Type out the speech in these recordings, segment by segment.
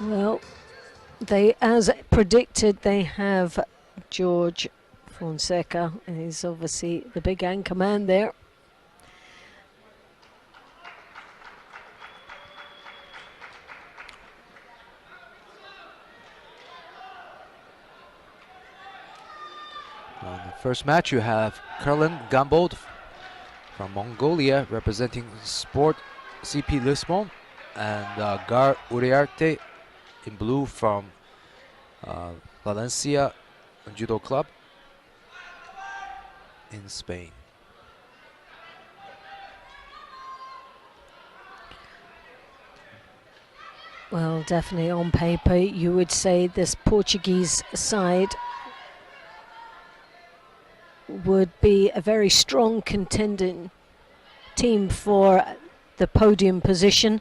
Well, as predicted, they have George Fonseca. He's obviously the big anchor man there. On the first match, you have Kerlin Gambold from Mongolia representing Sport CP Lisbon, and Gar Uriarte in blue from Valencia Judo Club in Spain. Well, definitely on paper, you would say this Portuguese side would be a very strong contending team for the podium position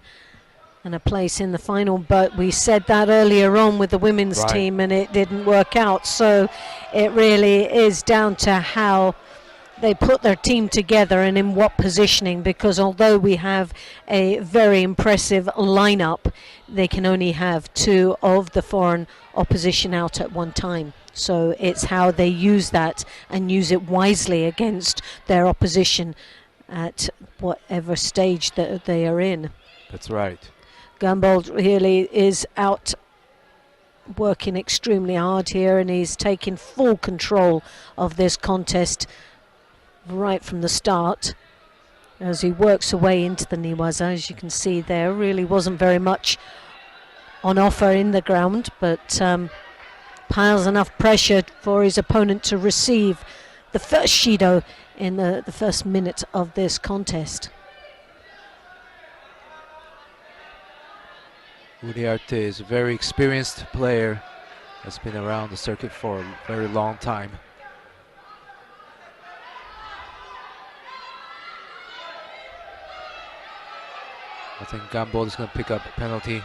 and a place in the final, but we said that earlier on with the women's team and it didn't work out, so it really is down to how they put their team together and in what positioning, because although we have a very impressive lineup, they can only have 2 of the foreign opposition out at one time. So it's how they use that and use it wisely against their opposition at whatever stage that they are in. That's right. Gambold really is out working extremely hard here, and he's taking full control of this contest right from the start as he works away into the Niwaza. As you can see, there really wasn't very much on offer in the ground, but piles enough pressure for his opponent to receive the first Shido in the first minute of this contest. Uriarte is a very experienced player, has been around the circuit for a very long time. I think Gambold is going to pick up a penalty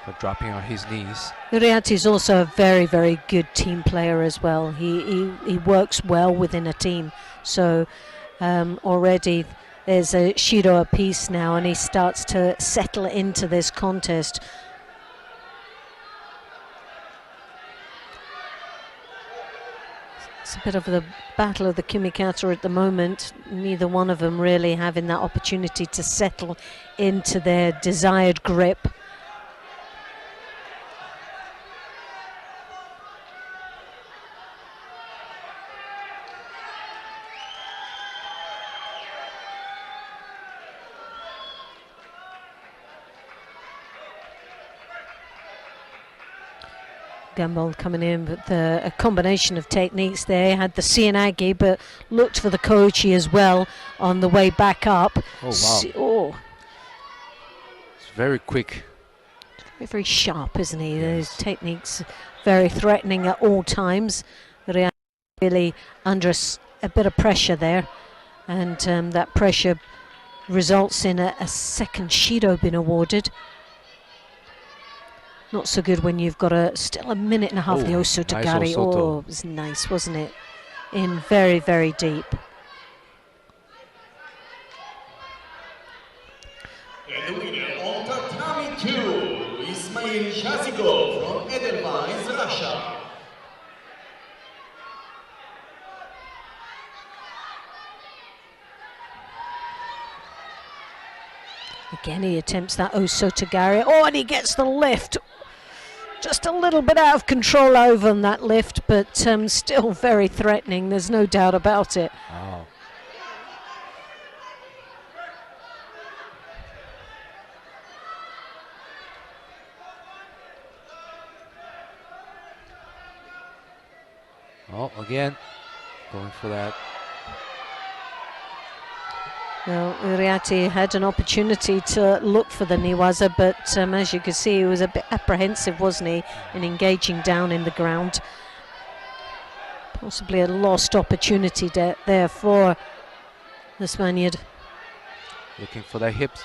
for dropping on his knees. Uriarte is also a very, very good team player as well. He works well within a team. So already there's a Shido apiece now, and he starts to settle into this contest. It's a bit of the battle of the Kimikata at the moment. Neither one of them really having that opportunity to settle into their desired grip. Gambold coming in with a combination of techniques there. Had the Sianagi, but looked for the Koichi as well on the way back up. Oh, wow. It's very quick. Very, very sharp, isn't he? Yes. Those techniques very threatening at all times. Really under a bit of pressure there. And that pressure results in a second Shido being awarded. Not so good when you've got still a minute and a half. The Osotogari. Nice it was nice, wasn't it? In very, very deep. And the winner on tatami 2, Ismail Shasigo from Edelweiss, Russia. Again, he attempts that Osotogari. Oh, and he gets the lift. Just a little bit out of control over on that lift, but still very threatening. There's no doubt about it. Wow. Oh, again, going for that. Well, Uriarte had an opportunity to look for the Niwaza, but as you could see, he was a bit apprehensive, wasn't he, in engaging down in the ground. Possibly a lost opportunity there for the Spaniard. Looking for the hips.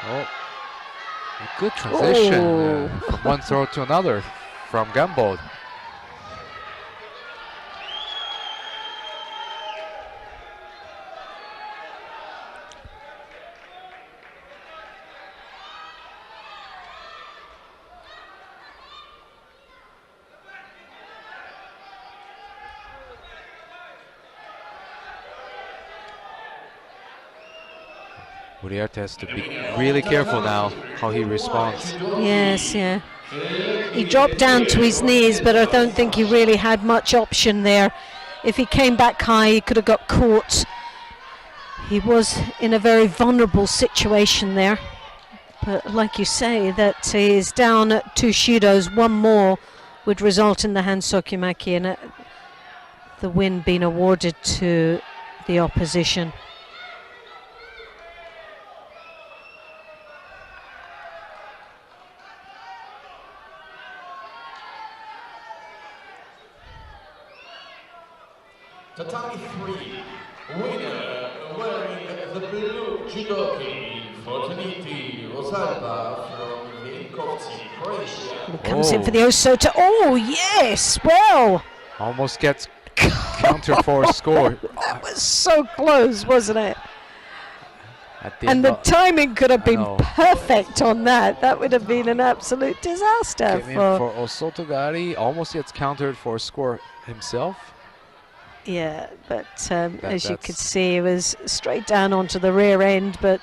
Oh, a good transition from one throw to another from Gambold. Uriarte has to be really careful now how he responds. Yes, yeah. He dropped down to his knees, but I don't think he really had much option there. If he came back high, he could have got caught. He was in a very vulnerable situation there. But like you say, that he is down at 2 shidos. One more would result in the Hansokimaki and the win being awarded to the opposition. Tatami 3, winner wearing the blue judoki Fortuniti Rosalba from Vinkovci, Croatia. Comes in for the Osota. Oh, yes, well. Almost gets counter for a score. That was so close, wasn't it? And the end, timing could have been know. perfect on that. That would have been an absolute disaster. Came in for Osotogari, almost gets countered for a score himself. Yeah, but as you could see, it was straight down onto the rear end, but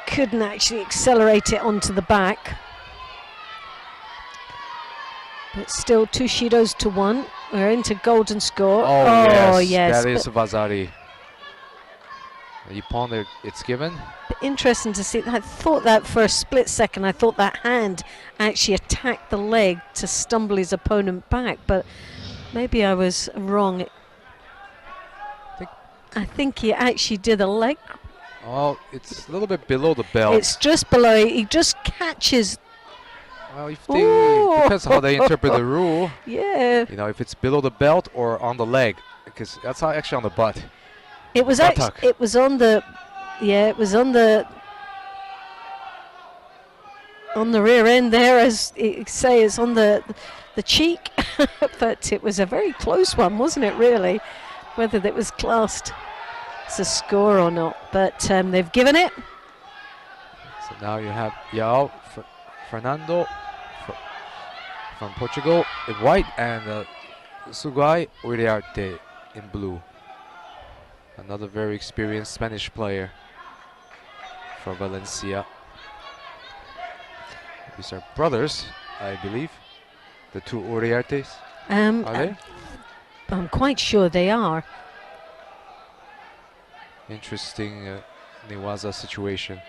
couldn't actually accelerate it onto the back. But still 2 shidos to 1. We're into golden score. Oh, yes. That is Vazari. Ippon, it's given. Interesting to see. I thought that for a split second, I thought that hand actually attacked the leg to stumble his opponent back, but maybe I was wrong. I think he actually did a leg. Oh, it's a little bit below the belt. It's just below. He just catches. Well, if they, depends how they interpret the rule. Yeah. You know, if it's below the belt or on the leg, because that's not actually on the butt. It was actually. It was on the. Yeah, it was on the rear end there, as you say, it's on the cheek. But it was a very close one, wasn't it? Really, whether that was classed as a score or not. But they've given it. So now you have Yao Fernando from Portugal in white and Sugai Uriarte in blue. Another very experienced Spanish player for Valencia. These are brothers, I believe. The 2 Uriartes. Are they? I'm quite sure they are. Interesting Newaza situation.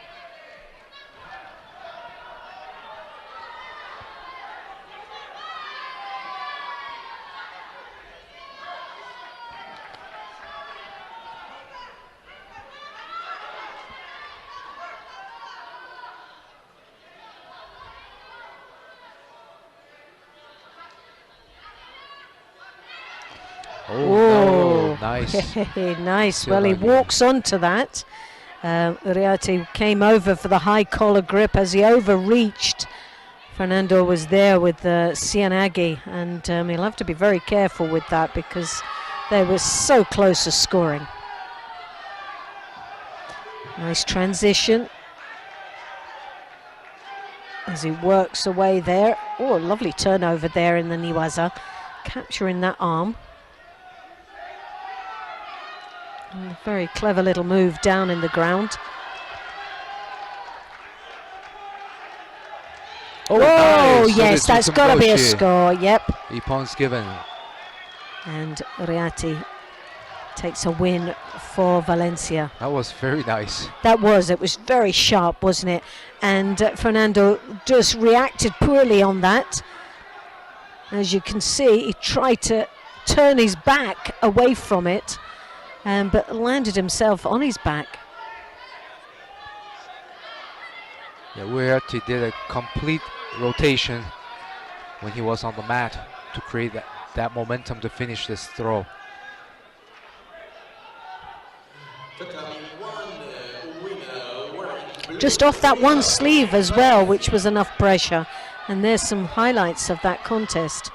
Oh, nice. Nice. Well, he walks onto that. Uriarte came over for the high collar grip as he overreached. Fernando was there with Cianagi, and he'll have to be very careful with that because they were so close to scoring. Nice transition as he works away there. Oh, lovely turnover there in the Newaza, capturing that arm. And a very clever little move down in the ground. Oh, nice. So Yes, that's got to be a score. Yep. Ippon's given. And Uriarte takes a win for Valencia. That was very nice. That was. It was very sharp, wasn't it? And Fernando just reacted poorly on that. As you can see, he tried to turn his back away from it. But landed himself on his back. Yeah, Uriarte did a complete rotation when he was on the mat to create that momentum to finish this throw. Just off that one sleeve as well, which was enough pressure. And there's some highlights of that contest.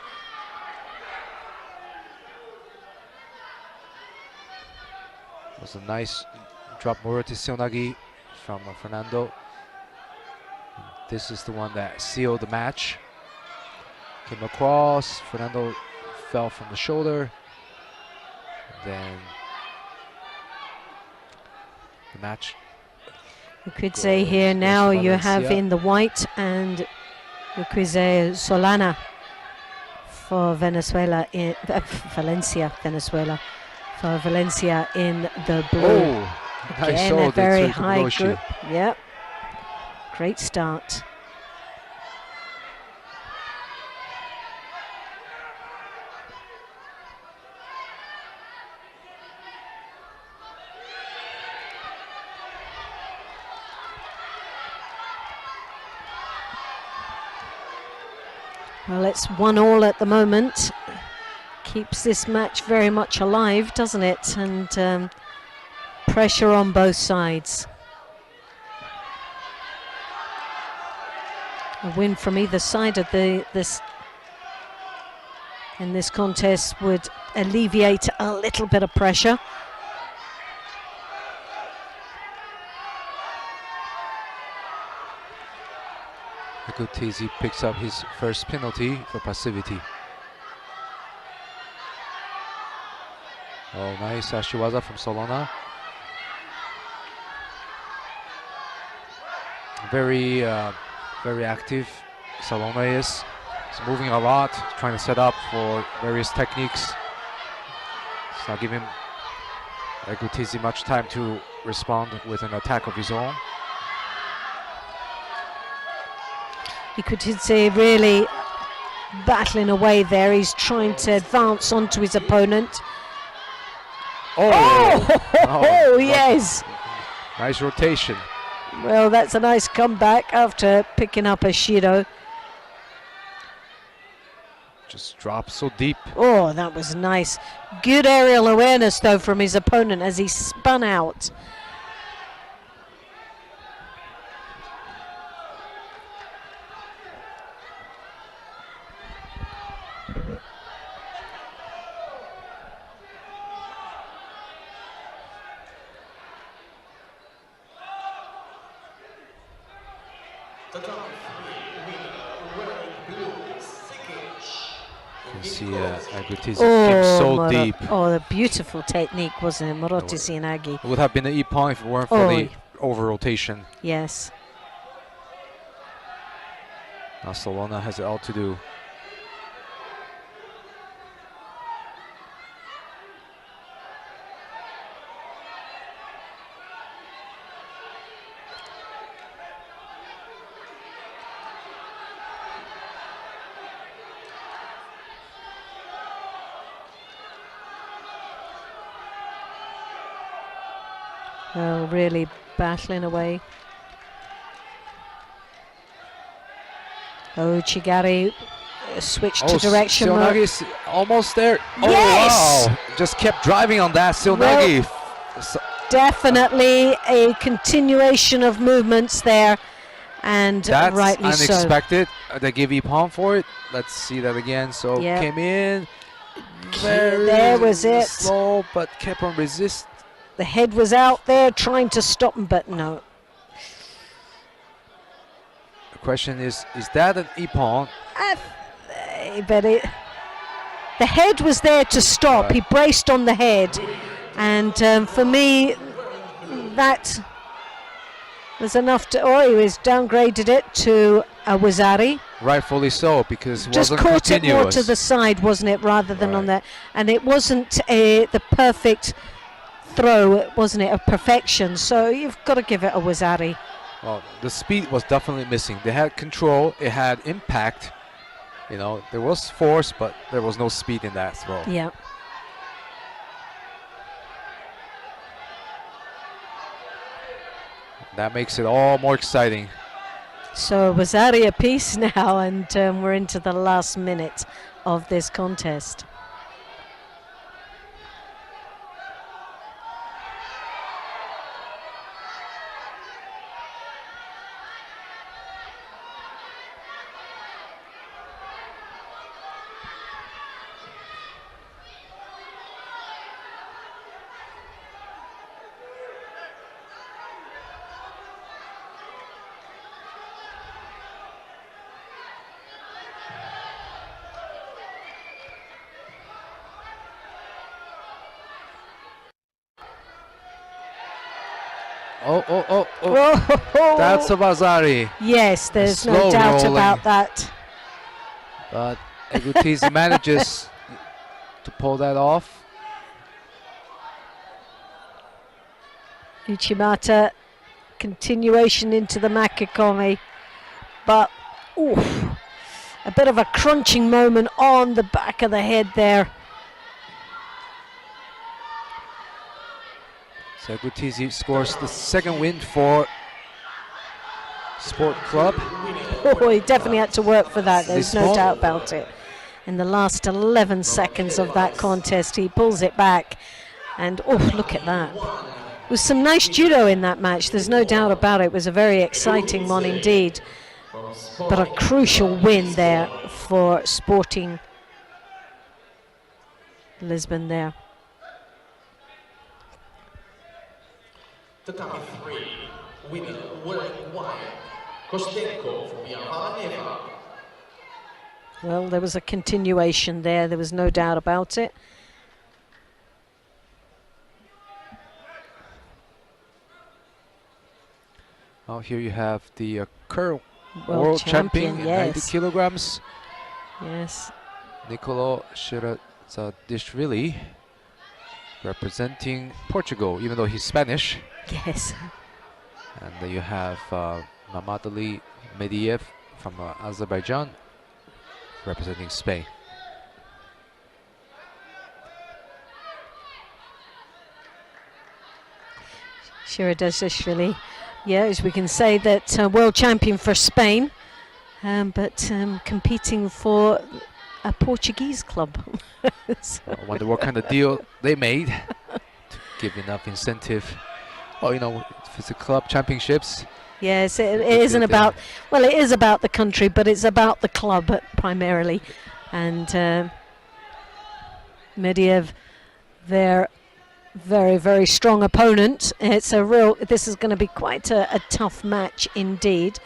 It was a nice drop Murati Sionagi from Fernando. This is the one that sealed the match. Came across, Fernando fell from the shoulder. Then the match You could say here now you have in the white, and you could say Solana for Venezuela, in Valencia, Venezuela, for Valencia in the blue. Oh, Again, a very high group. Yep, great start. Well, it's 1-1 at the moment. Keeps this match very much alive, doesn't it? And pressure on both sides. A win from either side of this in this contest would alleviate a little bit of pressure. Agutizi picks up his first penalty for passivity. Oh, nice Ashiwaza from Solana. Very active. Solana is. He's moving a lot, trying to set up for various techniques. It's not giving Agutizi much time to respond with an attack of his own. You could say really battling away there. He's trying to advance onto his opponent. Oh, yes. Nice rotation. Well, that's a nice comeback after picking up a Shido. Just dropped so deep. Oh, that was nice. Good aerial awareness, though, from his opponent as he spun out. You can see Agutizi came so deep. Oh, the beautiful technique, wasn't it? Morote Sianagi. It would have been an E-point if it weren't for the over-rotation. Yes. Now Solana has it all to do. Oh, really battling away. Oh, Chigari switched to direction. Seonagi's almost there. Yes! Oh, wow. Just kept driving on that, Seonagi. Well, definitely a continuation of movements there, and that's rightly unexpected. They give Ippon for it. Let's see that again. So came in. There was it. Slow, but kept on resist. The head was out there trying to stop him, but no. The question is that an Ippon? But the head was there to stop. He braced on the head. And for me, that was enough to... Oh, he was downgraded it to a Wazari. Rightfully so, because it just wasn't caught continuous. it more to the side, wasn't it, rather than on that. And it wasn't the perfect throw, wasn't it, of perfection. So you've got to give it a Wazari. Well, the speed was definitely missing. They had control, it had impact. You know, there was force, but there was no speed in that throw. Yeah. That makes it all more exciting. So Wazari apiece now, and we're into the last minute of this contest. Oh. That's a Vazari. Yes, there's Slow no doubt rolling. about that. But Egutizi manages to pull that off. Uchimata, continuation into the Makikomi, but oof, a bit of a crunching moment on the back of the head there. So Egutizi scores the second win for Sport Club. Oh, he definitely had to work for that, there's no Lisbon. doubt about it. In the last 11 seconds of that contest, he pulls it back, and oh, look at that. There was some nice judo in that match, there's no doubt about it. It was a very exciting one indeed, but a crucial win there for Sporting Lisbon there. Tatami 3, winner worldwide, Kostenko from Yavaneva. Well, there was a continuation there was no doubt about it. Well, here you have the current World world champion in 90 yes. kilograms, Yes. Nicolo Shirazadishvili, representing Portugal, even though he's Spanish. Yes. And then you have Mamadali Mediev from Azerbaijan, representing Spain. Shiradashvili, yeah, as we can say that world champion for Spain, but competing for a Portuguese club. So I wonder what kind of deal they made to give enough incentive. Oh, you know, if it's a club championships. yes, it isn't about, well, it is about the country, but it's about the club primarily. And Mediev, their very, very strong opponent. It's a real, this is going to be quite a tough match indeed.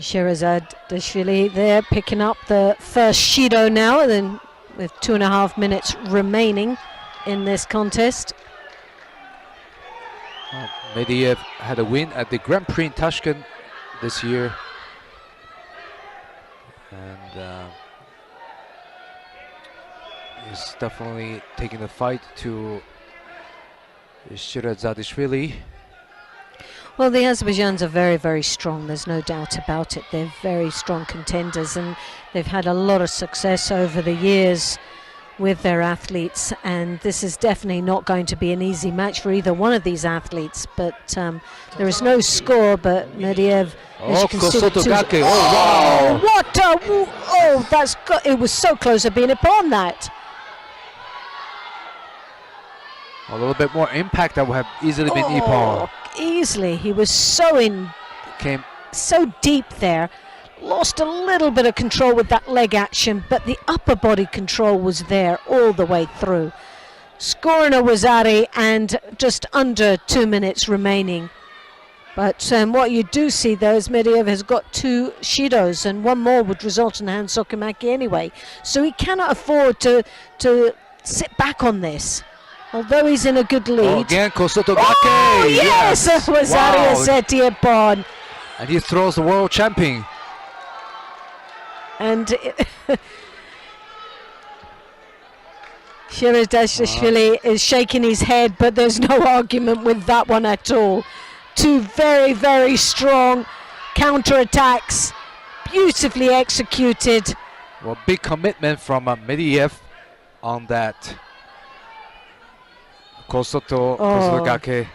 Sherazad Dashvili there picking up the first Shido now, and then with 2.5 minutes remaining in this contest. Mediev had a win at the Grand Prix in Tashkent this year. And he's definitely taking the fight to Shirazadishvili. Well, the Azerbaijans are very, very strong, there's no doubt about it. They're very strong contenders, and they've had a lot of success over the years with their athletes, and this is definitely not going to be an easy match for either one of these athletes. But there is no score, but Mediev, as you can see, Kosotogake. Oh, wow! what a, it was so close to being upon that. A little bit more impact that would have easily been Ippon. Easily, he was so deep there, lost a little bit of control with that leg action, but the upper body control was there all the way through. Scoring a Wazari and just under 2 minutes remaining. But what you do see though is Mediev has got 2 Shidos, and one more would result in a hand Sokomaki anyway, so he cannot afford to sit back on this. Although he's in a good lead. Oh, again, Kosotogake! Oh, yes! Wazaria Wow. Seti Ippon. And he throws the world champion. And Shirazadishvili is shaking his head, but there's no argument with that one at all. 2 very, very strong counter-attacks, beautifully executed. Well, big commitment from Mediev on that. Kosotogake.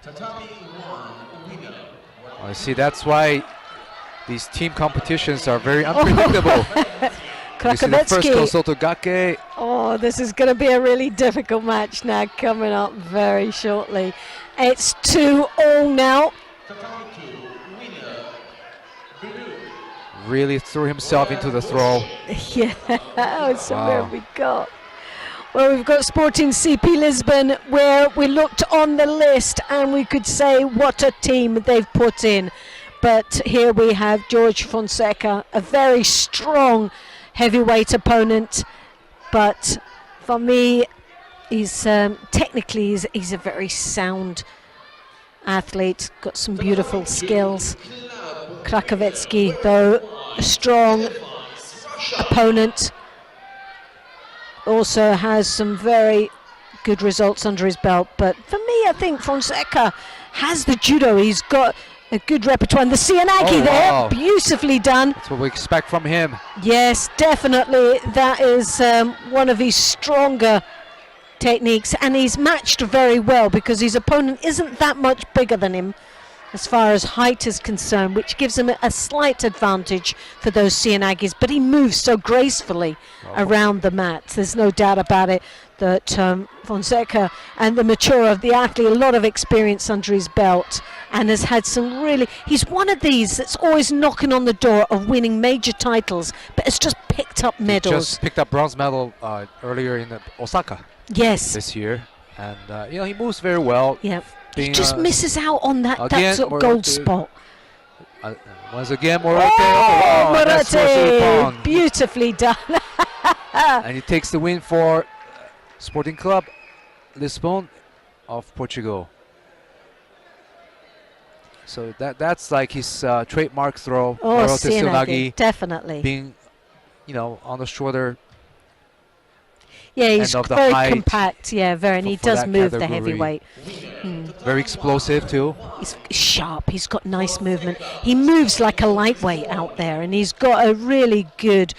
Tatami 1, winner. I see, that's why these team competitions are very unpredictable. You see the first Krakowecki. Kosoto Gake. Oh, this is going to be a really difficult match now, coming up very shortly. It's 2-2 now. Tatami 2, winner, blue. Really threw himself into the throw. Yeah, so where Wow. have we got? Well, we've got Sporting CP Lisbon, where we looked on the list and we could say what a team they've put in. But here we have George Fonseca, a very strong heavyweight opponent. But for me, he's technically he's a very sound athlete, got some beautiful skills. Krakowecki, though, a strong opponent, also has some very good results under his belt. But for me, I think Fonseca has the judo. He's got a good repertoire. And the Sianagi there, wow. beautifully done. That's what we expect from him. Yes, definitely. That is one of his stronger techniques. And he's matched very well because his opponent isn't that much bigger than him as far as height is concerned, which gives him a slight advantage for those Sianagis. But he moves so gracefully around the mat. There's no doubt about it that Fonseca and the mature of the athlete, a lot of experience under his belt, and has had some really, he's one of these that's always knocking on the door of winning major titles, but has just picked up medals. Just picked up bronze medal earlier in Osaka Yes. this year. And, you know, he moves very well. Yeah. He Being, just misses out on that sort of gold spot. Once again, Morate. Oh, wow, that's Morate. Morate! Beautifully done. And he takes the win for Sporting Club Lisbon of Portugal. So that's like his trademark throw. Oh, Morate Sianagi, definitely. being, you know, on the shorter. Yeah, he's end of the very height compact. Yeah, very, and he for does that move the category. heavyweight. Very explosive too. He's sharp. He's got nice movement. He moves like a lightweight out there, and he's got a really good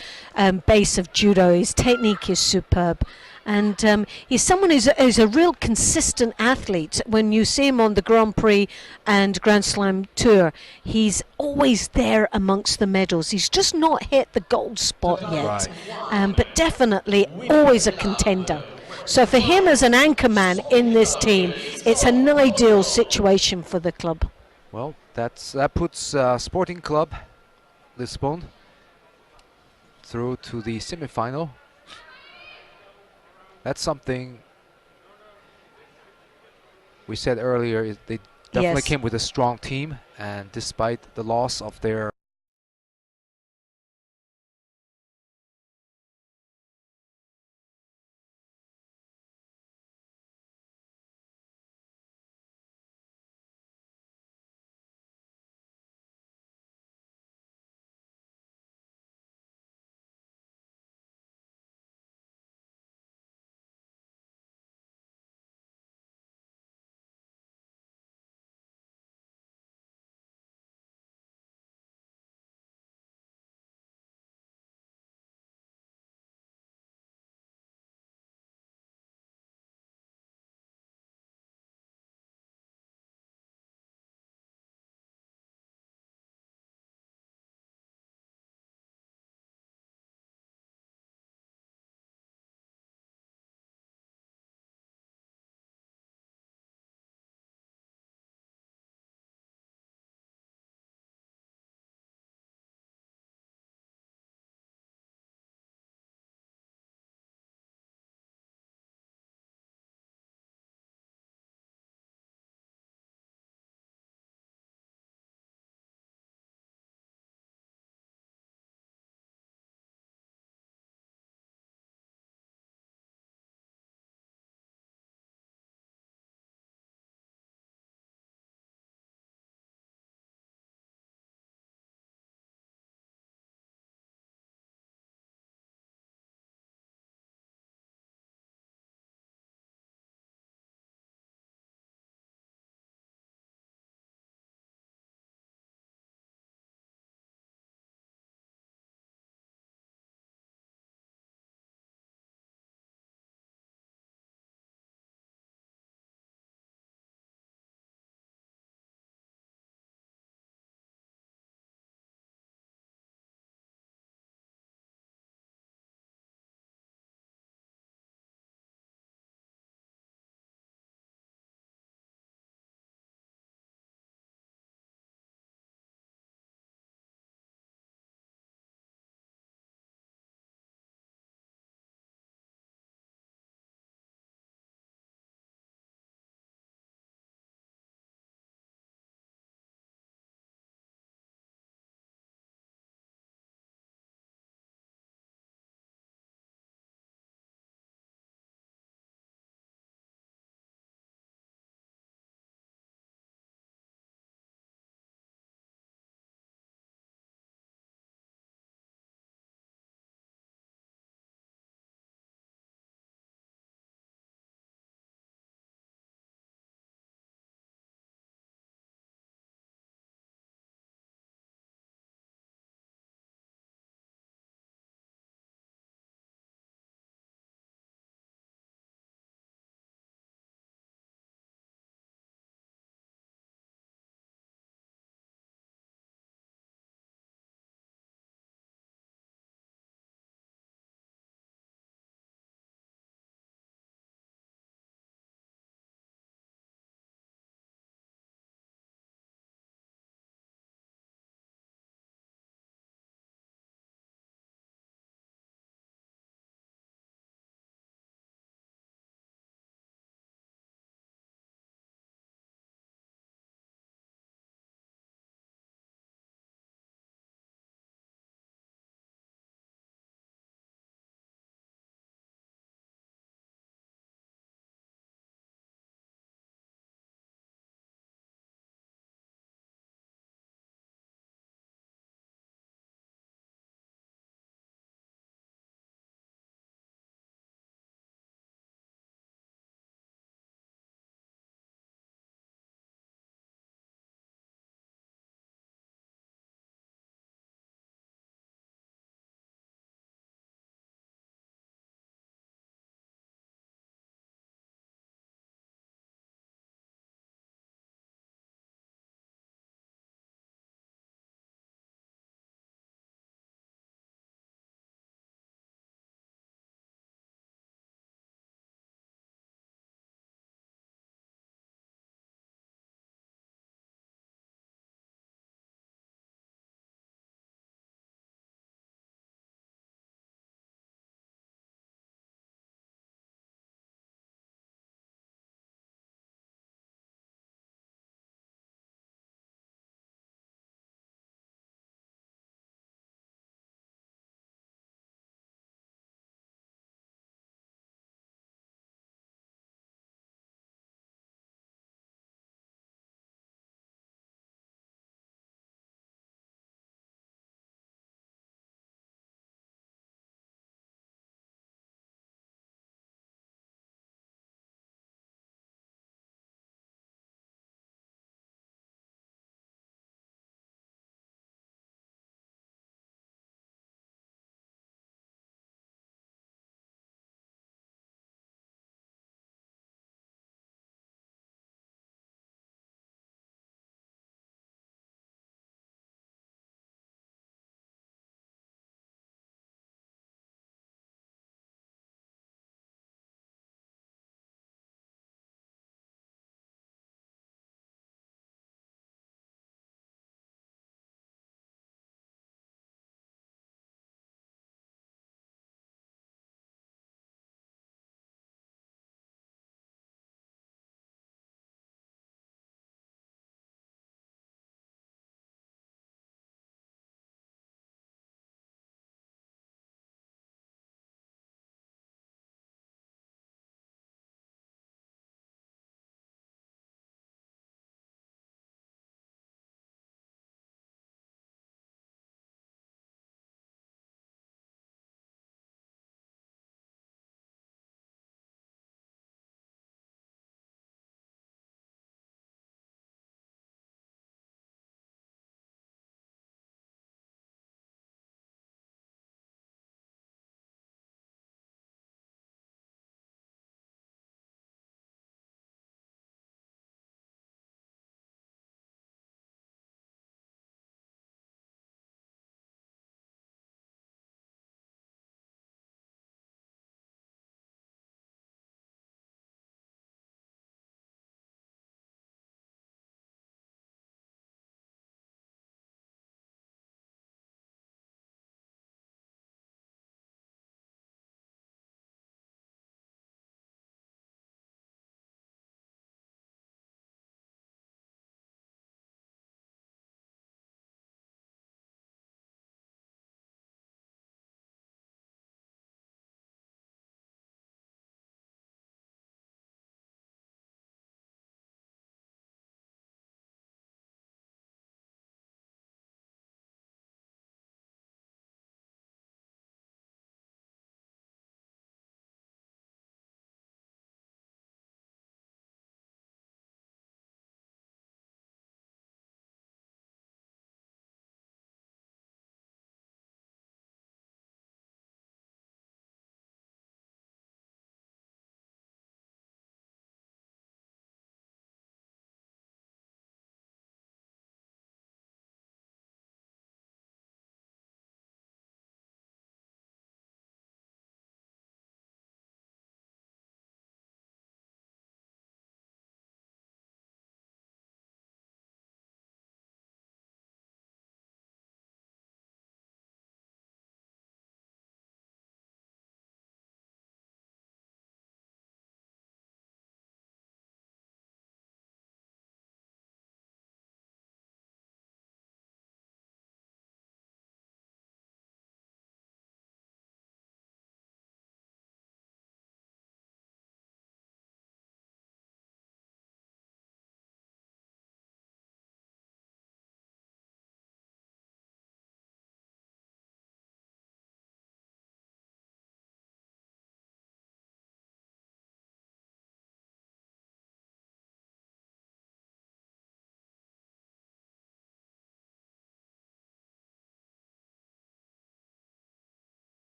base of judo. His technique is superb. And he's someone who's a real consistent athlete. When you see him on the Grand Prix and Grand Slam Tour, he's always there amongst the medals. He's just not hit the gold spot yet, but definitely always a contender. So for him as an anchor man in this team, it's an ideal situation for the club. Well, that puts Sporting Club Lisbon through to the semi-final. That's something we said earlier. They definitely came with a strong team, and despite the loss of their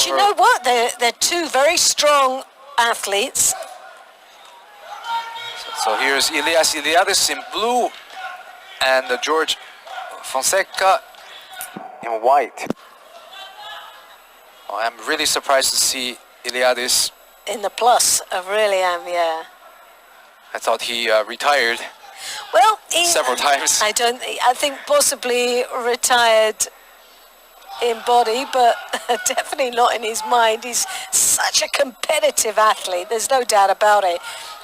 But you know what? They're two very strong athletes. So here's Iliadis in blue and George Fonseca in white. Oh, I'm really surprised to see Iliadis in the plus. I really am, yeah. I thought he retired well, several times. I think possibly retired in body, but definitely not in his mind. He's such a competitive athlete, there's no doubt about it.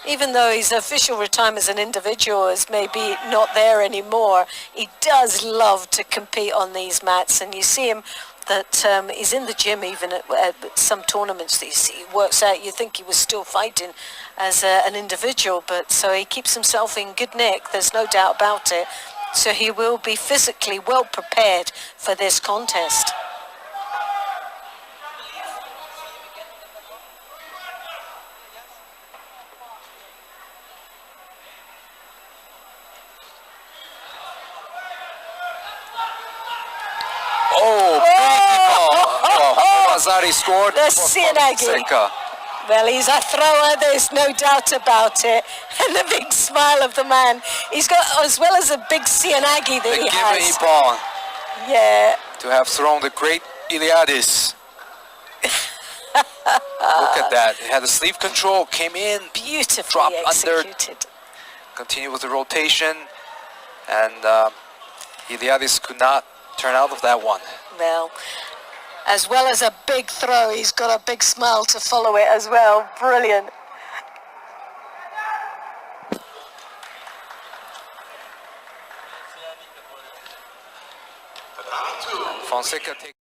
Even though his official retirement as an individual is maybe not there anymore, he does love to compete on these mats, and you see him that he's in the gym even at some tournaments that he works out. You think he was still fighting as an individual, but so he keeps himself in good nick, there's no doubt about it. So he will be physically well prepared for this contest. Mazari scored the for Sianagi. Fonseca. Well, he's a thrower, there's no doubt about it. And the big smile of the man. He's got, as well as a big Sianagi that he has. Ippon. Yeah. To have thrown the great Iliadis. Look at that. It had the sleeve control, came in. Beautifully dropped executed. Under, continue with the rotation. And Iliadis could not turn out of that one. Well, as well as a big throw, he's got a big smile to follow it as well. Brilliant. Fonseca takes.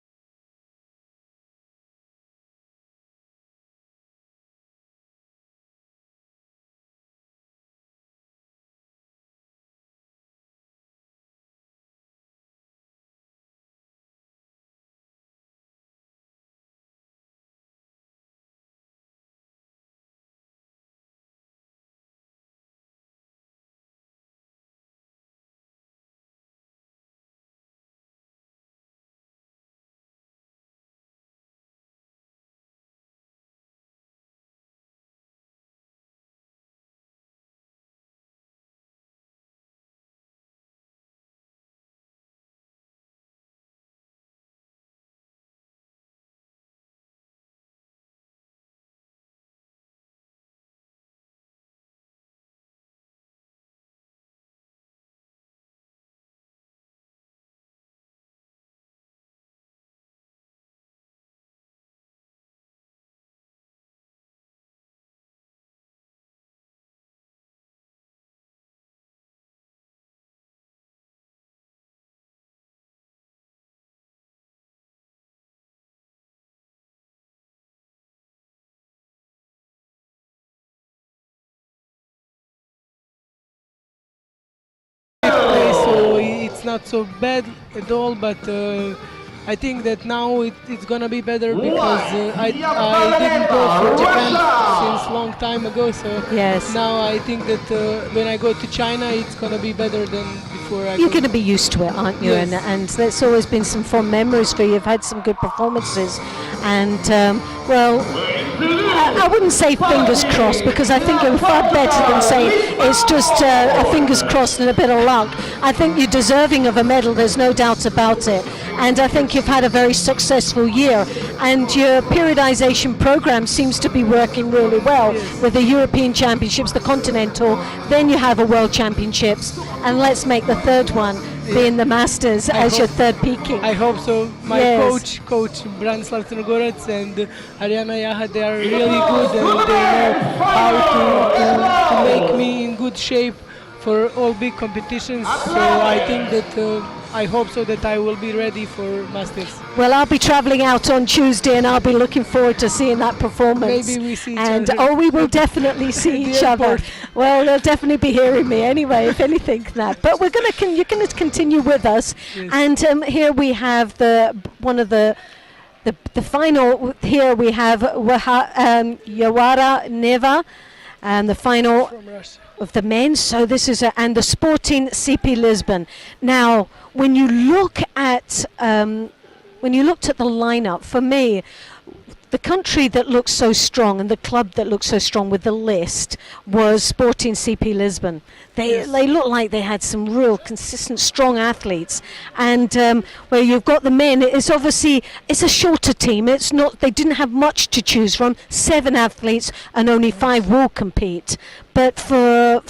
So it's not so bad at all, but I think that now it's gonna be better because I didn't go for Japan since long time ago, so yes. Now I think that when I go to China it's gonna be better than before. You're going to be used to it, aren't you? Yes. And there's always been some fond memories for you. You've had some good performances, and well, I wouldn't say fingers crossed, because I think you're far better than saying it's just a fingers crossed and a bit of luck. I think you're deserving of a medal, there's no doubt about it. And I think you've had a very successful year, and your periodization program seems to be working really well with the European Championships, the Continental, then you have a World Championships, and let's make the third one being the Masters as your third peaking. I hope so. My Yes. coach Branislav Crnogorec and Ariana Jaha, they are really good, and they know how to make me in good shape for all big competitions. So I think that I hope so that I will be ready for Masters. Well, I'll be travelling out on Tuesday, and I'll be looking forward to seeing that performance. Maybe we see each and other. we will definitely see The each other. airport. Well, they'll definitely be hearing me anyway, if anything. That. But we're going to you're going to continue with us, Yes. and here we have one of the final. Here we have Yawara Neva, and the final From Russia. of the men. So this is and the Sporting CP Lisbon. Now, when you look at the lineup, for me, the country that looks so strong and the club that looks so strong with the list was Sporting CP Lisbon. They look like they had some real consistent, strong athletes. And where you've got the men, it's obviously it's a shorter team. It's not, they didn't have much to choose from. 7 athletes and only 5 will compete. But for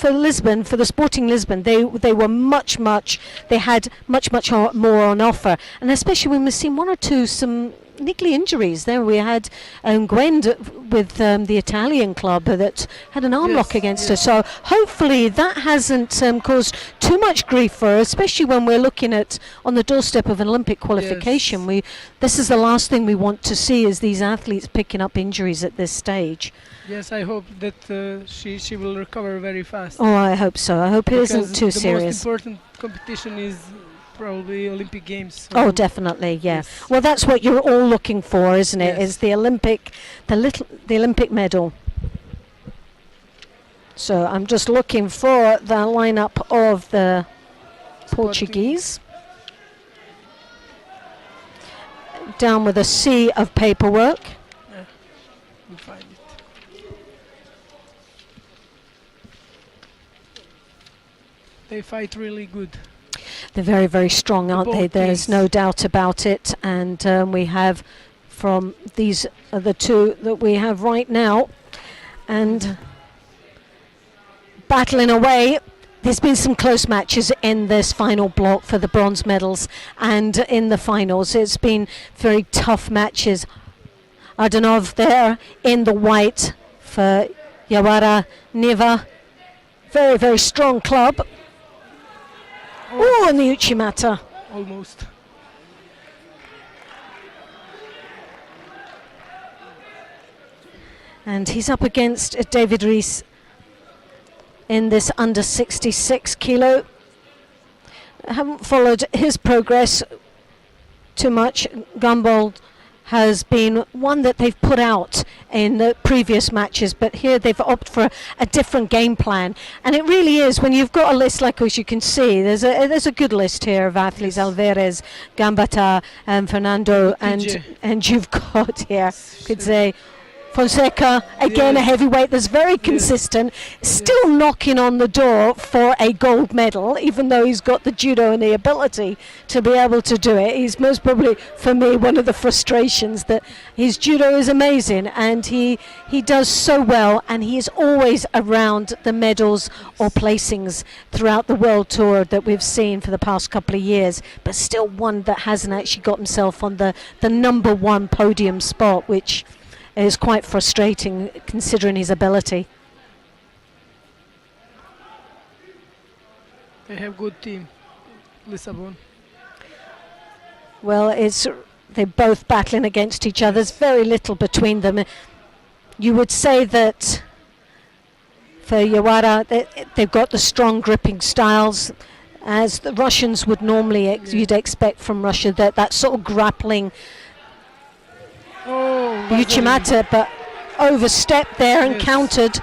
Lisbon, for the Sporting Lisbon, they were they had much more on offer. And especially when we've seen 1 or 2 some niggly injuries. There we had Gwend with the Italian club that had an arm lock against her. So hopefully that hasn't caused too much grief for her, especially when we're looking at on the doorstep of an Olympic qualification. This is the last thing we want to see, is these athletes picking up injuries at this stage. Yes, I hope that she will recover very fast. Oh, I hope so. I hope it isn't too the serious. The most important competition is probably Olympic Games. Oh, definitely, yeah. Well, that's what you're all looking for, isn't it? Is the Olympic, the Olympic medal. So I'm just looking for the lineup of the Portuguese. Down with a sea of paperwork. Yeah, we'll find it. They fight really good. They're very, very strong, aren't they? There's no doubt about it. And we have from these are the 2 that we have right now. And battling away. There's been some close matches in this final block for the bronze medals and in the finals. It's been very tough matches. Ardanov there in the white for Yawara Niva. Very, very strong club. Oh, and the Uchimata. Almost. And he's up against David Rees in this under 66 kilo. I haven't followed his progress too much. Gumball has been one that they've put out in the previous matches, but here they've opted for a different game plan. And it really is, when you've got a list like as you can see, there's a good list here of athletes, Alvarez, Gambata, and Fernando, and you've got here, could say, Fonseca, again a heavyweight that's very consistent, still knocking on the door for a gold medal, even though he's got the judo and the ability to be able to do it. He's most probably, for me, one of the frustrations that his judo is amazing and he does so well, and he is always around the medals or placings throughout the world tour that we've seen for the past couple of years, but still one that hasn't actually got himself on the number 1 podium spot, which is quite frustrating considering his ability. They have good team, Lisbon. Well, they're both battling against each other. There's very little between them. You would say that for Yawara, they've got the strong gripping styles, as the Russians would normally you'd expect from Russia, that sort of grappling. Uchimata, but overstepped there and countered.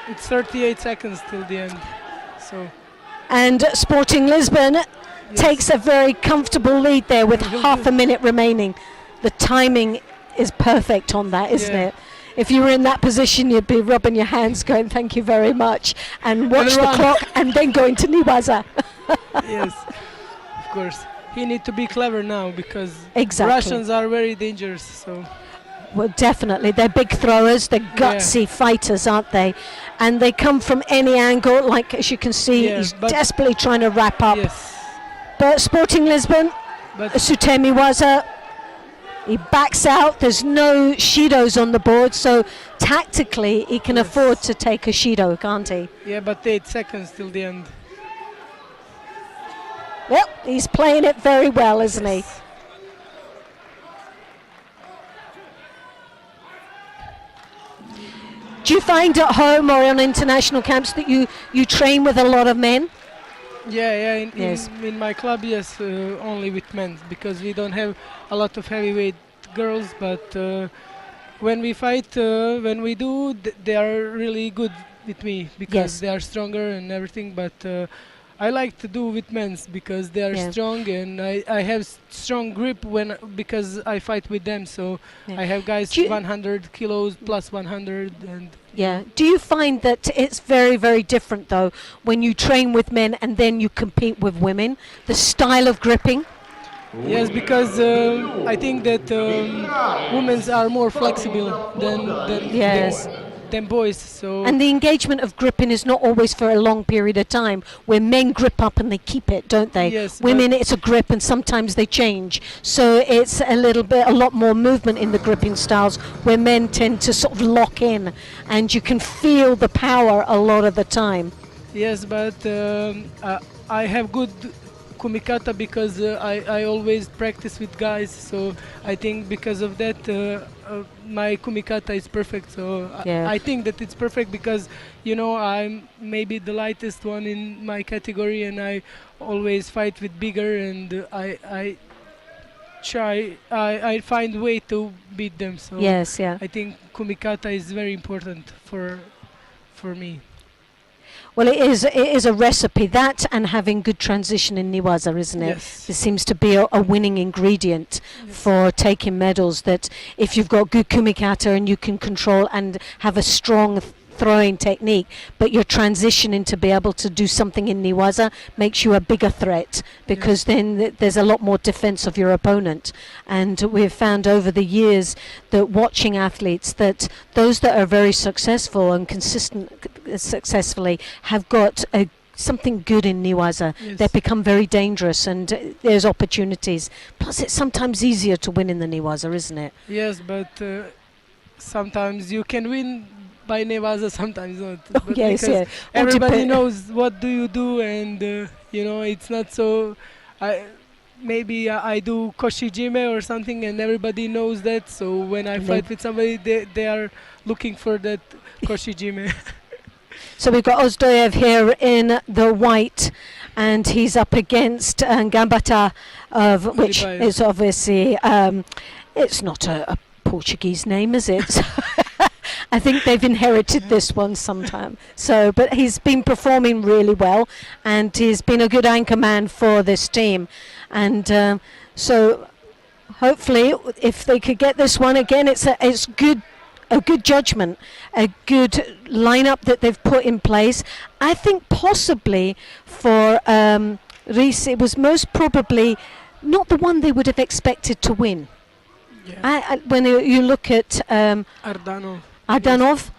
It's 38 seconds till the end. So. And Sporting Lisbon takes a very comfortable lead there with half a minute remaining. The timing is perfect on that, isn't it? If you were in that position, you'd be rubbing your hands going, thank you very much, and watch the clock and then go into Niwaza. Yes, of course. He needs to be clever now, because Russians are very dangerous. So. Well, definitely. They're big throwers. They're gutsy fighters, aren't they? And they come from any angle. Like, as you can see, he's desperately trying to wrap up. But Sporting Lisbon, Sutemi Waza, he backs out. There's no Shidos on the board, so tactically he can afford to take a Shido, can't he? Yeah, but 8 seconds till the end. Well, he's playing it very well, isn't he? Do you find at home or on international camps that you train with a lot of men? Yeah, in my club, yes, only with men, because we don't have a lot of heavyweight girls, but when we fight, when we do, they are really good with me, because they are stronger and everything, but I like to do with men's because they are Yeah. strong, and I have strong grip because I fight with them. So Yeah. I have guys Do you- 100 kilos plus 100, and Yeah. Do you find that it's very, very different though when you train with men and then you compete with women? The style of gripping? yes, because I think that women's are more flexible Yes. than boys. So And the engagement of gripping is not always for a long period of time, where men grip up and they keep it, don't they? Yes, Women, it's a grip and sometimes they change. So it's a lot more movement in the gripping styles, where men tend to sort of lock in and you can feel the power a lot of the time. yes, but I have good kumikata because I always practice with guys. So I think because of that, my kumikata is perfect. So Yeah. I think that it's perfect because I'm maybe the lightest one in my category, and I always fight with bigger, and I find way to beat them. So Yes, yeah. I think kumikata is very important for me. Well, it is a recipe, that and having good transition in Niwaza, isn't it? Yes. It seems to be a winning ingredient for taking medals, that if you've got good kumikata and you can control and have a strong throwing technique, but you're transitioning to be able to do something in Niwaza makes you a bigger threat, because then there's a lot more defense of your opponent. And we've found over the years that watching athletes, that those that are very successful and successfully have got something good in Niwaza. Yes. They become very dangerous, and there's opportunities. Plus it's sometimes easier to win in the Niwaza, isn't it? Yes, but sometimes you can win by Nevaza, sometimes not. But Yes, because yeah. everybody Dep- knows what do you do, and it's not so. Maybe I do koshijime or something, and everybody knows that. So when I And fight then- with somebody, they are looking for that koshijime. So we've got Ozdoyev here in the white, and he's up against Gambata, which Libaev. is obviously it's not a Portuguese name, is it? I think they've inherited this one sometime. So, but he's been performing really well, and he's been a good anchor man for this team, and so hopefully, if they could get this one again, it's good. A good judgment, a good lineup that they've put in place. I think possibly for Reese, it was most probably not the one they would have expected to win. Yeah. When you look at Ardanov. Ardanov,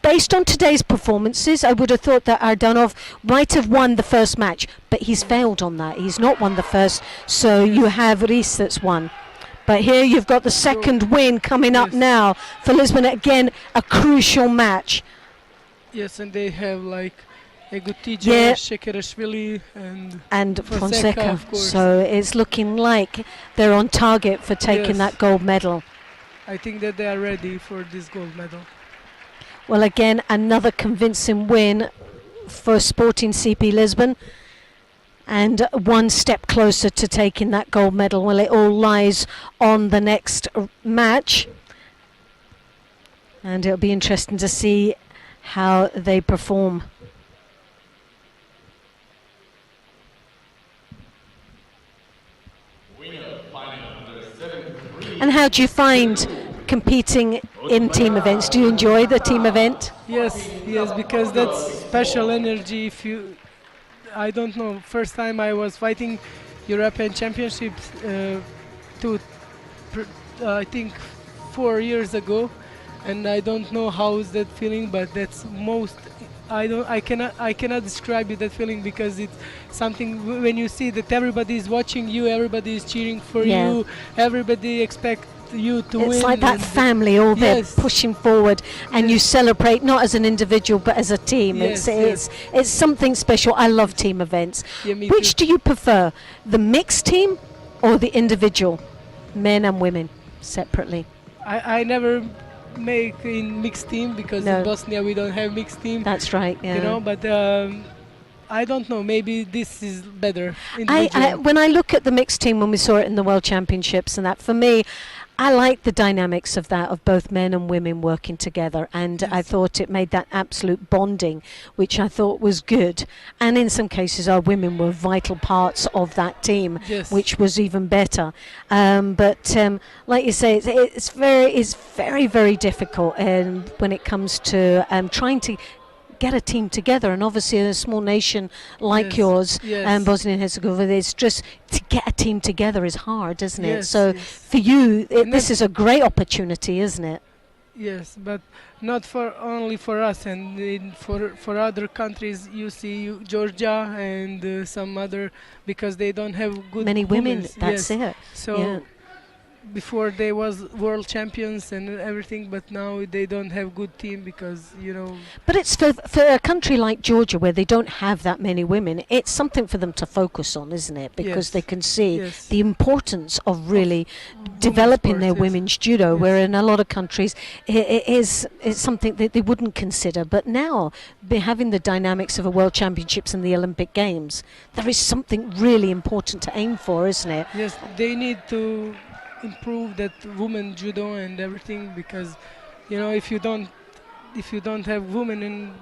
based on today's performances, I would have thought that Ardanov might have won the first match, but he's failed on that. He's not won the first, so you have Reese that's won. But here you've got the second win coming up Yes. now for Lisbon. Again, a crucial match. Yes, and they have like Egutija, Yeah. Shekerashvili, And Fonseca, Fonseca. of course. So it's looking like they're on target for taking Yes. that gold medal. I think that they are ready for this gold medal. Well, again, another convincing win for Sporting CP Lisbon. And one step closer to taking that gold medal. Well, it all lies on the next match. And it'll be interesting to see how they perform. And how do you find competing in team events? Do you enjoy the team event? Yes, because that's special energy. I don't know, first time I was fighting European Championships, I think 4 years ago, and I don't know how is that feeling, but that's I cannot describe you that feeling, because it's something when you see that everybody is watching you, everybody is cheering for Yeah. you, everybody expects you to win. It's like that and family, all there Yes. pushing forward, and you celebrate not as an individual but as a team. Yes, It's something special. I love team events. Yeah, me Which too. do you prefer, the mixed team or the individual, men and women separately? I never make in mixed team, because No. in Bosnia we don't have mixed team. That's right. Yeah. But I don't know, maybe this is better. I individual. when I look at the mixed team when we saw it in the World Championships and that, for me, I like the dynamics of that, of both men and women working together, and I thought it made that absolute bonding, which I thought was good. And in some cases, our women were vital parts of that team, Yes. which was even better. But like you say, it's very, very difficult when it comes to trying to get a team together, and obviously in a small nation like Yes, yours, yes. Bosnia and Herzegovina, it's just to get a team together is hard, isn't it? Yes, So yes. for you, And this is a great opportunity, isn't it? Yes, but not for only for us, and for other countries. You see Georgia and some other, because they don't have good Many women, women's. that's Yes. it. So Yeah. before they was world champions and everything, but now they don't have good team because But it's for a country like Georgia, where they don't have that many women, it's something for them to focus on, isn't it? Because Yes. they can see Yes. the importance of really developing their sports, yes. women's judo, Yes. where in a lot of countries it's something that they wouldn't consider. But now, having the dynamics of a World Championships and the Olympic Games, there is something really important to aim for, isn't it? Yes, they need to improve that women judo and everything, because if you don't have women and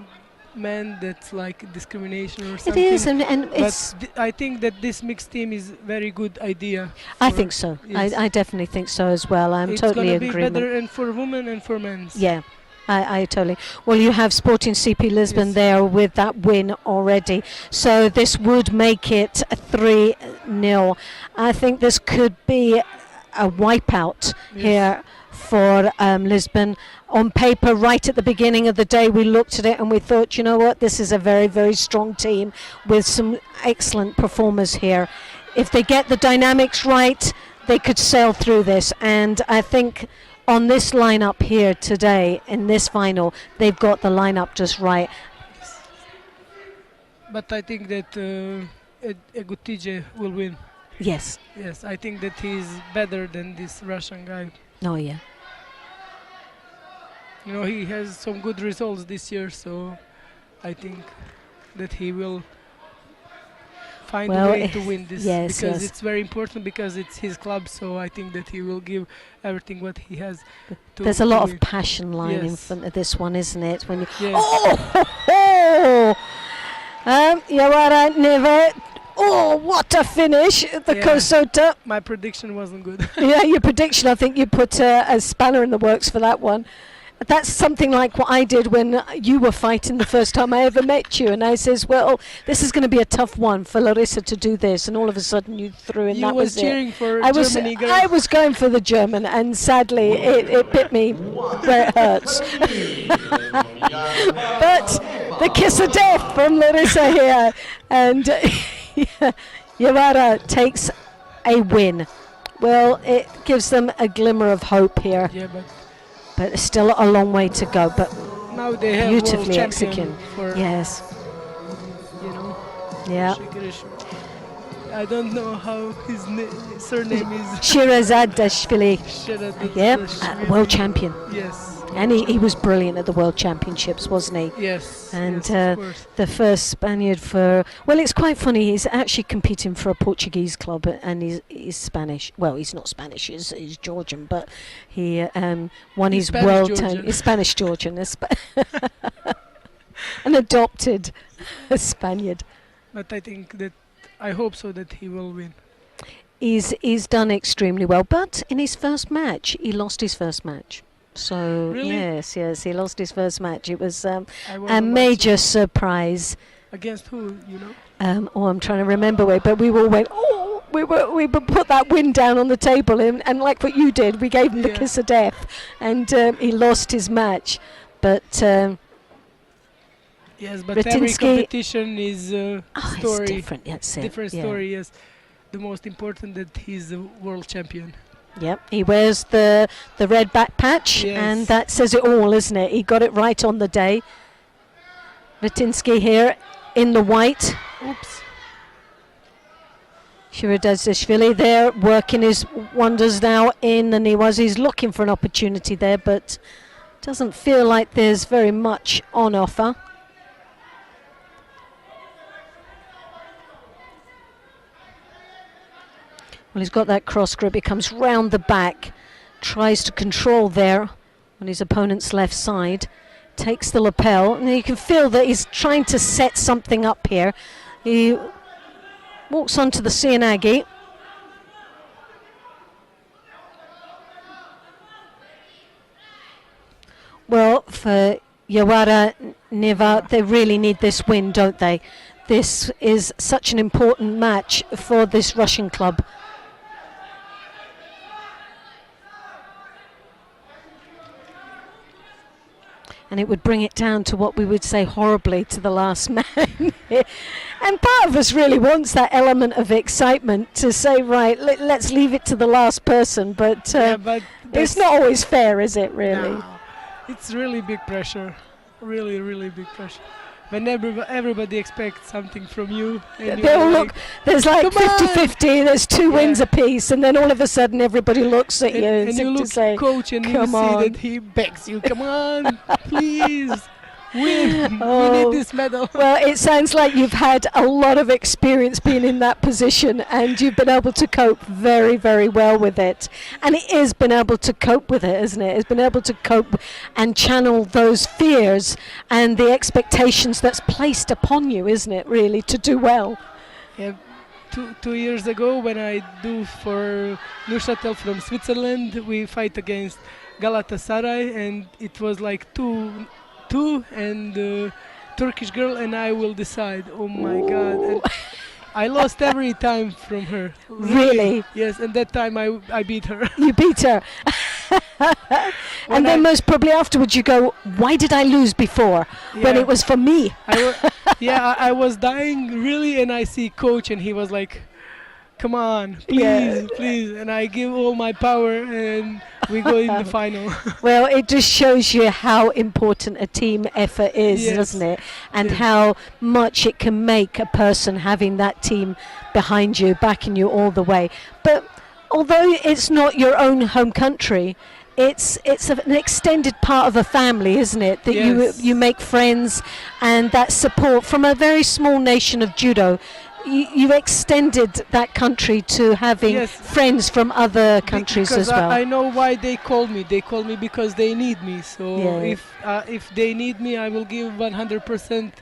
men, that's like discrimination or It something. is, and But it's. I think that this mixed team is very good idea. I for- think so. yes. I definitely think so as well. I'm it's totally gonna in be agreement. better and for women and for men. Yeah, I totally. Well, you have Sporting CP Lisbon Yes. there with that win already. So this would make it 3-0. I think this could be a wipeout Yes. here for Lisbon. On paper, right at the beginning of the day, we looked at it and we thought, you know what, this is a very, very strong team with some excellent performers here. If they get the dynamics right, they could sail through this. And I think on this lineup here today, in this final, they've got the lineup just right. But I think that Egutije will win. Yes. Yes, I think that he's better than this Russian guy. Oh, yeah. He has some good results this year, so I think that he will find Well, a way to win this, yes, because yes. it's very important, because it's his club, so I think that he will give everything what he has to There's a lot to of win. passion lying in Yes. front of this one, isn't it? When you Yes. oh, Yawara never. Oh, what a finish! The Yeah. Kosota. My prediction wasn't good. Yeah, your prediction. I think you put a spanner in the works for that one. That's something like what I did when you were fighting the first time I ever met you, and I says, "Well, this is going to be a tough one for Larissa to do this," and all of a sudden you threw in You that was was it. cheering for I was Germany, girl. I was going for the German, and sadly it bit me where it hurts. But the kiss of death from Larissa here, and Yawara takes a win. Well, it gives them a glimmer of hope here, Yeah, but it's still a long way to go. But now they have world beautifully champion executed. for Yes, you know. yeah. Shikirish. I don't know how his surname is. Shirazadashvili, Shirazadashvili. yeah, world champion. Yes. And he was brilliant at the World Championships, wasn't he? Yes. And yes, of course. the first Spaniard for... Well, it's quite funny. He's actually competing for a Portuguese club, and he's Spanish. Well, he's not Spanish. He's Georgian, but he won He's his Spanish world... Georgian. He's Spanish Georgian. An adopted Spaniard. But I think that I hope so that he will win. He's done extremely well, but in his first match, he lost his first match. So Really? yes, he lost his first match. It was I a wasn't major watching. surprise. Against who, you know? I'm trying to remember where, but we all went. Oh, we put that win down on the table, and like what you did, we gave him the Yeah. kiss of death, and he lost his match. But Yes, but every Retinsky- competition is it's story. different. That's it. Different yeah. story, yes. The most important that he's a world champion. Yep, he wears the red back patch, Yes. and that says it all, isn't it? He got it right on the day. Retinsky here in the white. Oops. Shiradazishvili there working his wonders now in the Niwas. He's looking for an opportunity there, but doesn't feel like there's very much on offer. Well, he's got that cross grip. He comes round the back tries to control there on his opponent's left side, takes the lapel, and you can feel that he's trying to set something up here. He walks onto the Seoinage. Well, for Yawara Neva, they really need this win, don't they? This is such an important match for this Russian club. And it would bring it down to what we would say horribly to the last man. And part of us really wants that element of excitement to say, right, let's leave it to the last person. But, but it's not always fair, is it, really? No. It's really big pressure. Really, really big pressure. When everybody expects something from you. And They'll look, there's like "Come on!" 50-50, there's two wins apiece, and then all of a sudden everybody looks at you and as you if to look say, coach and you "Come see on." that he begs you, come on, please, win. Oh. We need this medal. Well, it sounds like you've had a lot of experience being in that position, and you've been able to cope very, very well with it. And it is been able to cope with it, isn't it? It's been able to cope and channel those fears and the expectations that's placed upon you, isn't it, really, to do well? Yeah, 2 years ago when I do for Neuchâtel from Switzerland, we fight against Galatasaray, and it was like 2 and Turkish girl, and I will decide. Oh my God. And I lost every time from her. Really? Yes, and that time I beat her. You beat her. And then most probably afterwards you go, why did I lose before when Yeah. it was for me? I was dying really, and I see coach, and he was like, come on, please, Yeah. please. And I give all my power, and we go in the final. Well, it just shows you how important a team effort is, Yes. doesn't it? And Yes. how much it can make a person having that team behind you, backing you all the way. But although it's not your own home country, it's an extended part of a family, isn't it? That Yes. you make friends, and that support from a very small nation of judo. You've extended that country to having Yes. friends from other countries Because as well. I know why they call me. They call me because they need me. So Yeah. if they need me, I will give 100%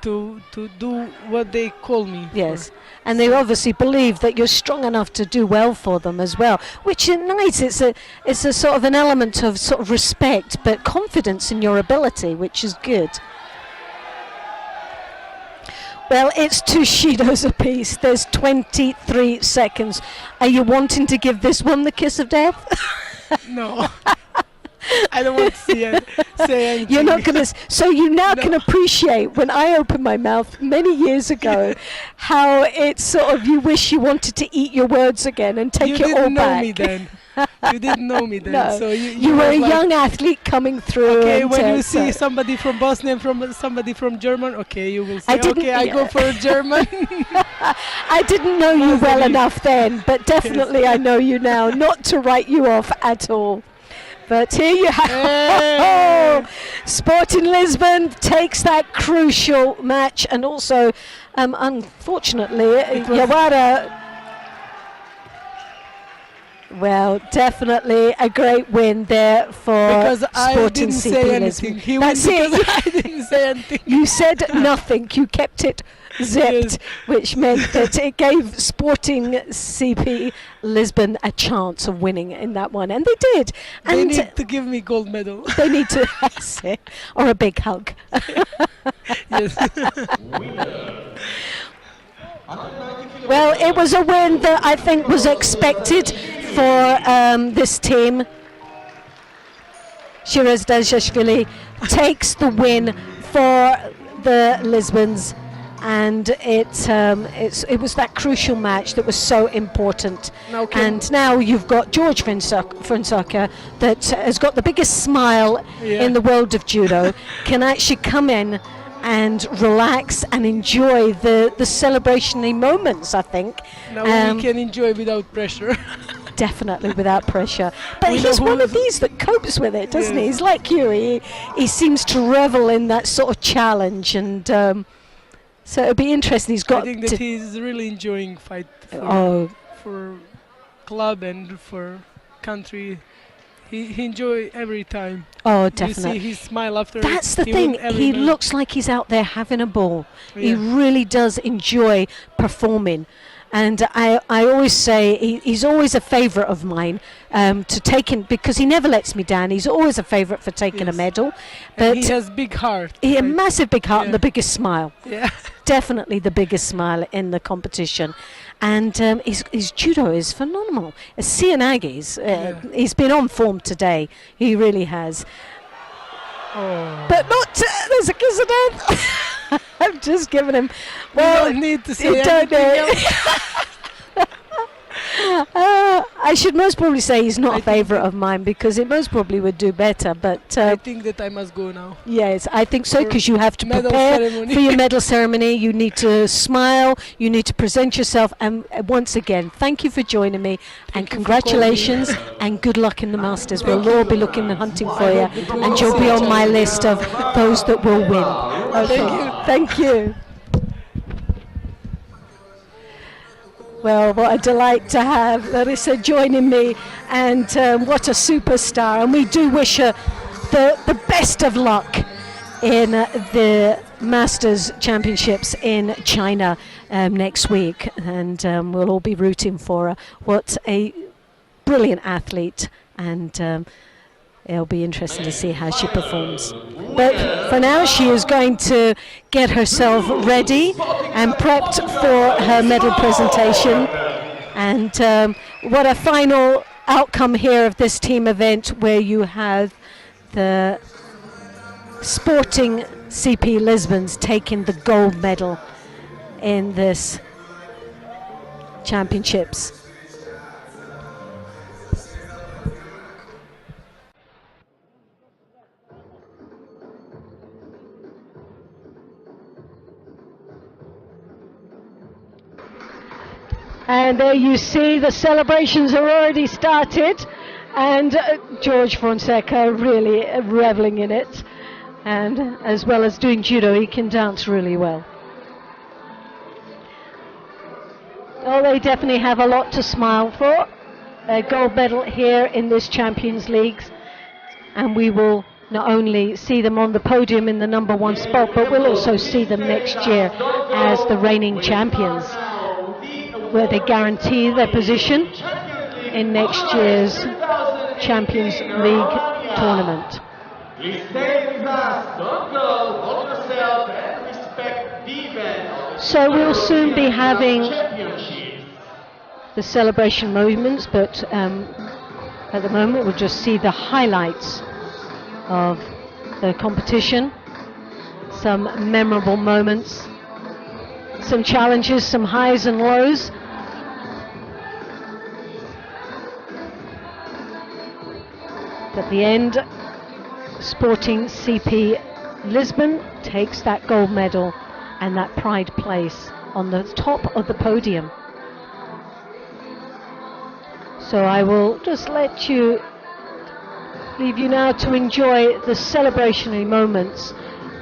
to do what they call me. Yes, and they obviously believe that you're strong enough to do well for them as well, which is nice. It's a sort of an element of sort of respect, but confidence in your ability, which is good. Well, it's 2 Shidos apiece. There's 23 seconds. Are you wanting to give this one the kiss of death? No. I don't want to say anything. You're not going to. So you now No. can appreciate when I opened my mouth many years ago, how it's sort of you wish you wanted to eat your words again and take You it all didn't know back. me then. You didn't know me then. No, So you were a was like, young athlete coming through. Okay, and, when you so- see somebody from Bosnia and from somebody from German, okay, you will say, I didn't- okay, I go yeah. for a German. I didn't know you well Bosnia. enough then, but definitely I know you now. Not to write you off at all. But here you have Hey. Sporting Lisbon takes that crucial match, and also, unfortunately, Yawara. Well, definitely a great win there for Because I Sporting didn't CP say Lisbon. anything. He That's won because it. I didn't say anything. You said nothing. You kept it zipped, Yes. which meant that it gave Sporting CP Lisbon a chance of winning in that one, and they did. They And need to give me gold medal. they need to, that's it, or a big hug. Yes. Well, it was a win that I think was expected for this team. Shiraz Dazhashvili takes the win for the Lisbons, and it was that crucial match that was so important. Okay. And now you've got George Fransaka that has got the biggest smile Yeah. in the world of judo, can actually come in and relax and enjoy the celebrationary moments, I think. Now we can enjoy without pressure. Definitely without pressure. But We he's know who one of is- these that copes with it, doesn't he? Yes. He's like you. He seems to revel in that sort of challenge, and so it'll be interesting. He's I got think to. that he's really enjoying fight Oh, for club and for country. he enjoy every time. Oh, You definitely. see his smile after. That's the he thing. win every He match. looks like he's out there having a ball. He Yeah. really does enjoy performing. And I always say he's always a favourite of mine to take him, because he never lets me down. He's always a favourite for taking a Yes. medal. And But he has big heart. he a right? massive big heart and Yeah. the biggest smile. Yeah. Definitely the biggest smile in the competition. And his judo is phenomenal. Sianagi's, he's been on form today. He really has. Oh. But not, there's a kiss of death. I've just given him. We Well, don't need to say you don't anything know. else. I should most probably say he's not I a favourite of mine, because he most probably would do better. But I think that I must go now. yes, I think so, For because you have to medal prepare ceremony. for your medal ceremony. You need to smile. You need to present yourself. And once again, thank you for joining me, and you for congratulations, and good luck in the Masters. We'll all be looking and hunting for you, and you'll be on my list of those that will win. Okay, thank you. Well, what a delight to have Larissa joining me, and what a superstar. And we do wish her the best of luck in the Masters Championships in China next week. And we'll all be rooting for her. What a brilliant athlete. And it'll be interesting to see how she performs. But for now, she is going to get herself ready and prepped for her medal presentation. And what a final outcome here of this team event, where you have the Sporting CP Lisbon's taking the gold medal in this championships. And there you see the celebrations are already started, and George Fonseca really reveling in it, and as well as doing judo, he can dance really well. Oh, they definitely have a lot to smile for. A gold medal here in this Champions League, and we will not only see them on the podium in the #1 spot, but we'll also see them next year as the reigning champions, where they guarantee their position in next year's Champions League tournament. Please stay with us, don't go, hold yourself and respect the event. So we'll soon be having Championships. the celebration moments, but at the moment we'll just see the highlights of the competition, some memorable moments, some challenges, some highs and lows. At the end, Sporting CP Lisbon takes that gold medal and that pride place on the top of the podium. So I will just leave you now to enjoy the celebrationary moments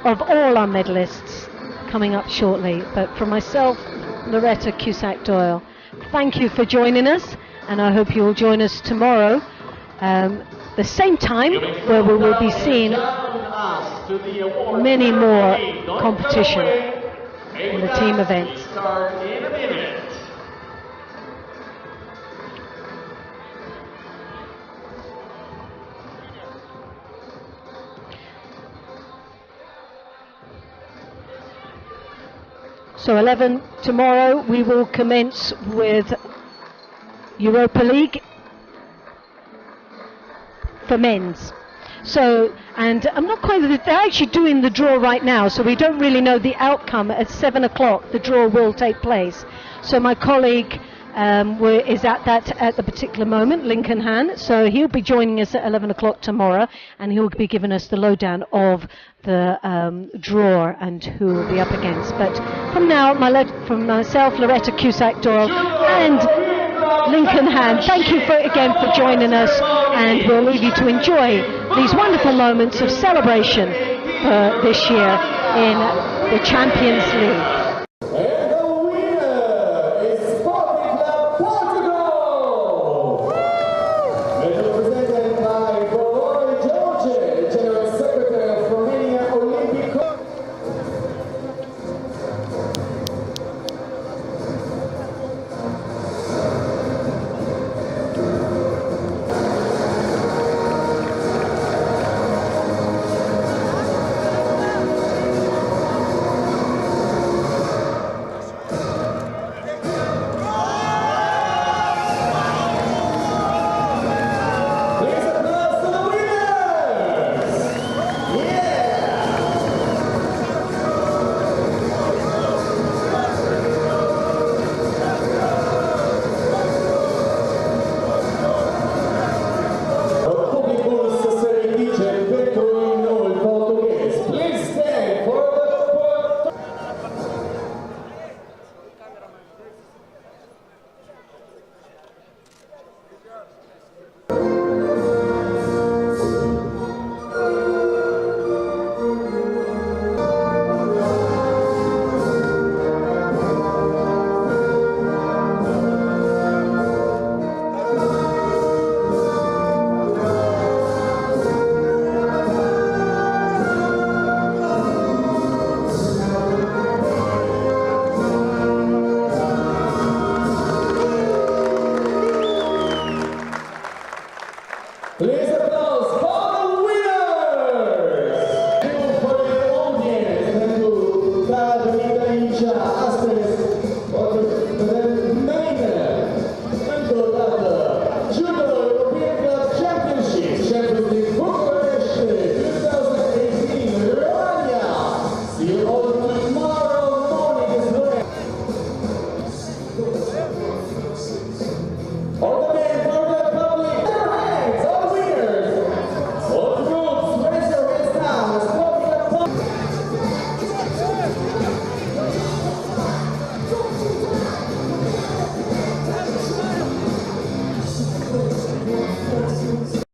of all our medalists coming up shortly. But for myself, Loretta Cusack Doyle, thank you for joining us, and I hope you'll join us tomorrow, the same time, where we will be seeing many more competition in the team events. Start in a minute. So 11 tomorrow, we will commence with Europa League for men's. So, and I'm not quite, they're actually doing the draw right now, so we don't really know the outcome. At 7 o'clock, the draw will take place. So my colleague is at the particular moment, Lincoln Han, so he'll be joining us at 11 o'clock tomorrow, and he'll be giving us the lowdown of the draw and who will be up against. But from now, from myself, Loretta Cusack Doyle, and Lincoln Han, thank you again for joining us, and we'll leave you to enjoy these wonderful moments of celebration for this year in the Champions League.